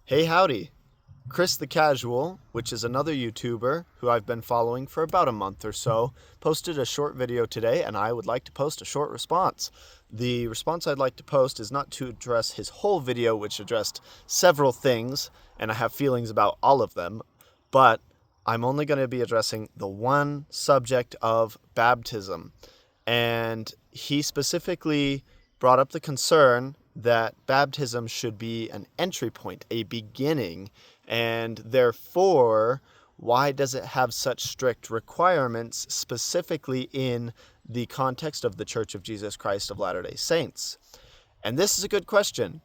Hey howdy, Chris the Casual, which is another YouTuber who I've been following for about a month or so, posted a short video today and I would like to post a short response. The response I'd like to post is not to address his whole video, which addressed several things, and I have feelings about all of them, but I'm only going to be addressing the one subject of baptism. And he specifically brought up the concern that baptism should be an entry point, a beginning, and therefore, why does it have such strict requirements specifically in the context of the Church of Jesus Christ of Latter-day Saints? And this is a good question.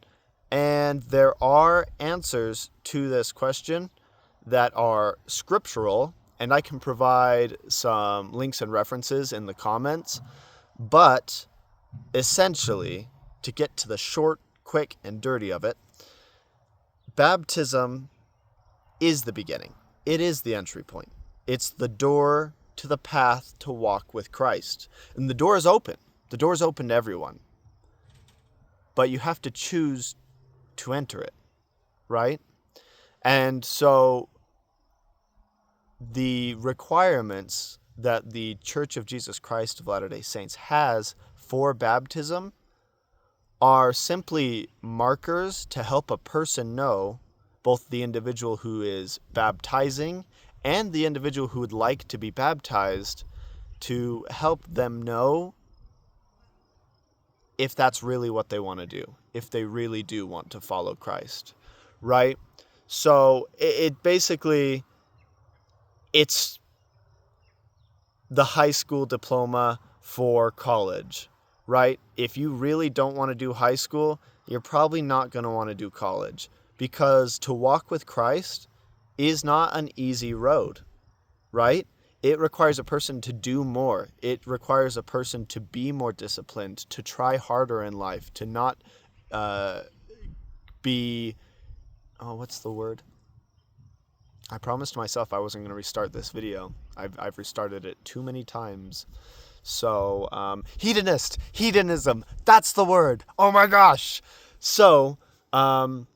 And there are answers to this question that are scriptural, and I can provide some links and references in the comments. But essentially, to get to the short, quick, and dirty of it, baptism is the beginning. It is the entry point. It's the door to the path to walk with Christ. And the door is open. The door is open to everyone. But you have to choose to enter it, right? And so the requirements that the Church of Jesus Christ of Latter-day Saints has for baptism are simply markers to help a person know, both the individual who is baptizing and the individual who would like to be baptized, to help them know if that's really what they want to do, if they really do want to follow Christ, right? So it basically, it's the high school diploma for college, right? If you really don't want to do high school, you're probably not going to want to do college, because to walk with Christ is not an easy road, right? It requires a person to do more. It requires a person to be more disciplined, to try harder in life, to not be, what's the word? I promised myself I wasn't going to restart this video. I've restarted it too many times. So, hedonism, that's the word. Oh my gosh. So, trying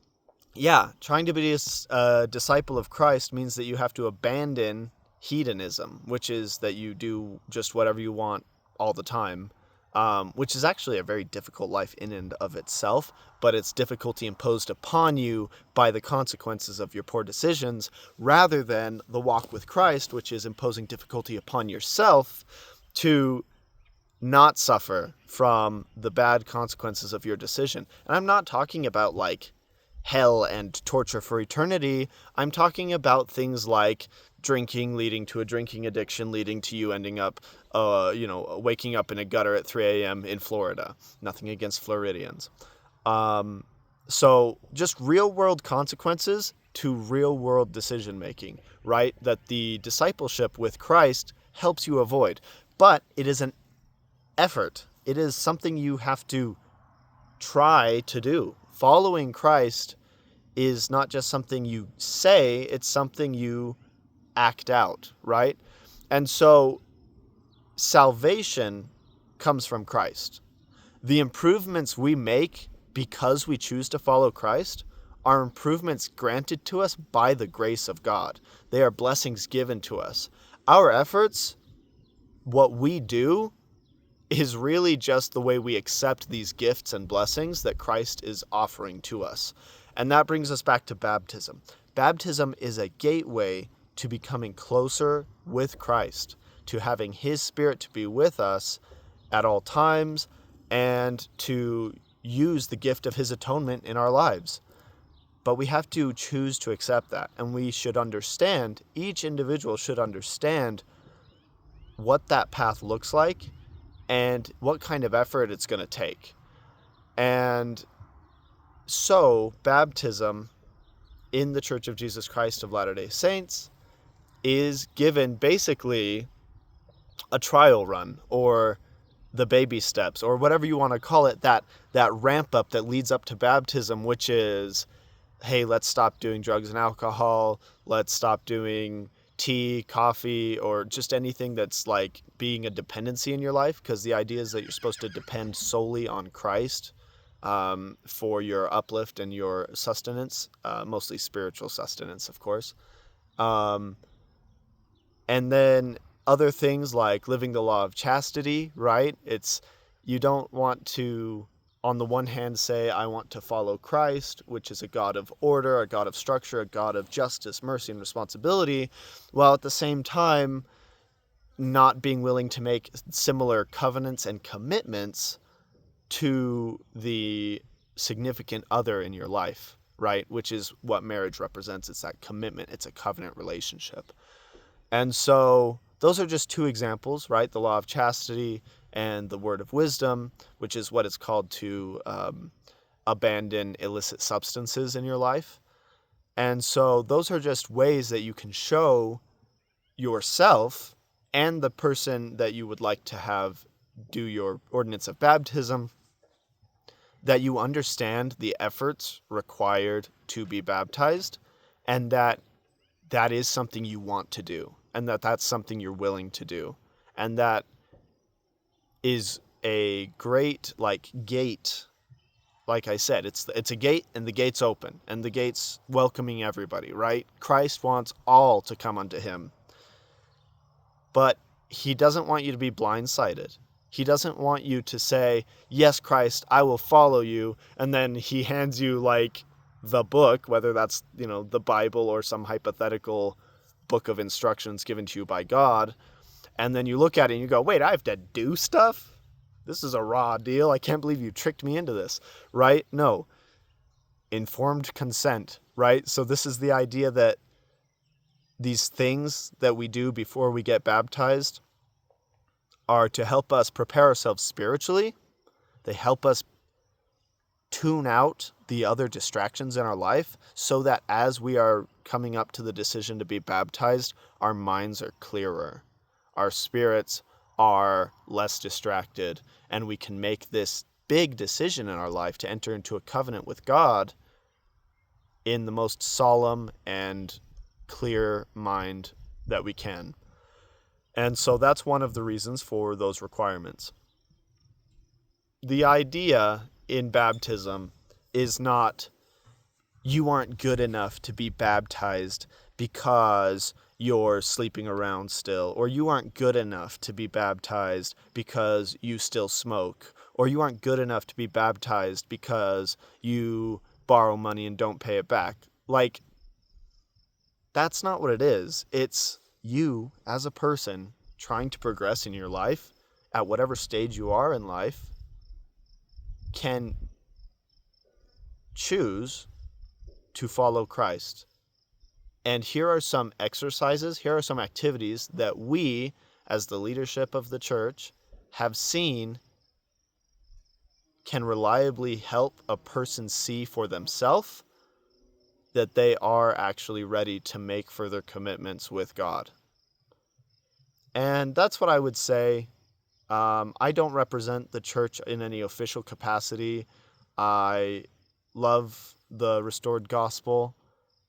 to be a disciple of Christ means that you have to abandon hedonism, which is that you do just whatever you want all the time, which is actually a very difficult life in and of itself, but it's difficulty imposed upon you by the consequences of your poor decisions, rather than the walk with Christ, which is imposing difficulty upon yourself to not suffer from the bad consequences of your decision. And I'm not talking about like hell and torture for eternity. I'm talking about things like drinking leading to a drinking addiction, leading to you ending up, waking up in a gutter at 3 a.m. in Florida. Nothing against Floridians. So just real world consequences to real world decision making, right? That the discipleship with Christ helps you avoid. But it is an effort. It is something you have to try to do. Following Christ is not just something you say, it's something you act out, right? And so salvation comes from Christ. The improvements we make because we choose to follow Christ are improvements granted to us by the grace of God. They are blessings given to us. Our efforts, what we do, is really just the way we accept these gifts and blessings that Christ is offering to us. And that brings us back to baptism. Baptism is a gateway to becoming closer with Christ, to having His Spirit to be with us at all times, and to use the gift of His atonement in our lives. But we have to choose to accept that, and we should understand, each individual should understand what that path looks like and what kind of effort it's going to take. And so baptism in the Church of Jesus Christ of Latter-day Saints is given basically a trial run, or the baby steps, or whatever you want to call it, that ramp up that leads up to baptism, which is, hey, let's stop doing drugs and alcohol, let's stop doing tea, coffee, or just anything that's like being a dependency in your life, because the idea is that you're supposed to depend solely on Christ for your uplift and your sustenance, mostly spiritual sustenance, of course. Um, and then other things like living the law of chastity, right? You don't want to, on the one hand, say, I want to follow Christ, which is a God of order, a God of structure, a God of justice, mercy, and responsibility, while at the same time not being willing to make similar covenants and commitments to the significant other in your life, right? Which is what marriage represents. It's that commitment, it's a covenant relationship. And so those are just two examples, right? The law of chastity and the word of wisdom, which is what it's called to abandon illicit substances in your life. And so those are just ways that you can show yourself and the person that you would like to have do your ordinance of baptism that you understand the efforts required to be baptized, and that is something you want to do, and that that's something you're willing to do. And that is a great gate. Like I said, it's a gate, and the gate's open, and the gate's welcoming everybody, right? Christ wants all to come unto him. But he doesn't want you to be blindsided. He doesn't want you to say, yes, Christ, I will follow you. And then he hands you the book, whether that's, the Bible or some hypothetical book of instructions given to you by God. And then you look at it and you go, wait, I have to do stuff? This is a raw deal. I can't believe you tricked me into this, right? No. Informed consent, right? So this is the idea that these things that we do before we get baptized are to help us prepare ourselves spiritually. They help us tune out the other distractions in our life so that as we are coming up to the decision to be baptized, our minds are clearer, our spirits are less distracted, and we can make this big decision in our life to enter into a covenant with God in the most solemn and clear mind that we can. And so that's one of the reasons for those requirements. The idea in baptism is not you aren't good enough to be baptized because you're sleeping around still, or you aren't good enough to be baptized because you still smoke, or you aren't good enough to be baptized because you borrow money and don't pay it back. That's not what it is. It's you as a person trying to progress in your life at whatever stage you are in life can choose to follow Christ. And here are some exercises, here are some activities that we, as the leadership of the church, have seen can reliably help a person see for themselves that they are actually ready to make further commitments with God. And that's what I would say. I don't represent the church in any official capacity. I love the restored gospel,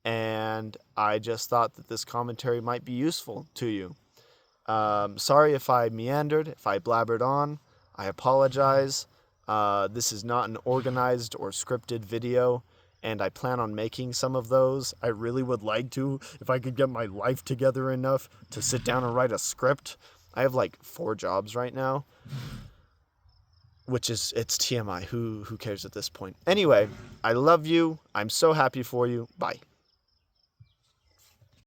and I just thought that this commentary might be useful to you. Sorry if I meandered, if I blabbered on. I apologize. This is not an organized or scripted video, and I plan on making some of those. I really would like to, if I could get my life together enough to sit down and write a script. I have 4 jobs right now, it's TMI. Who cares at this point? Anyway, I love you. I'm so happy for you. Bye.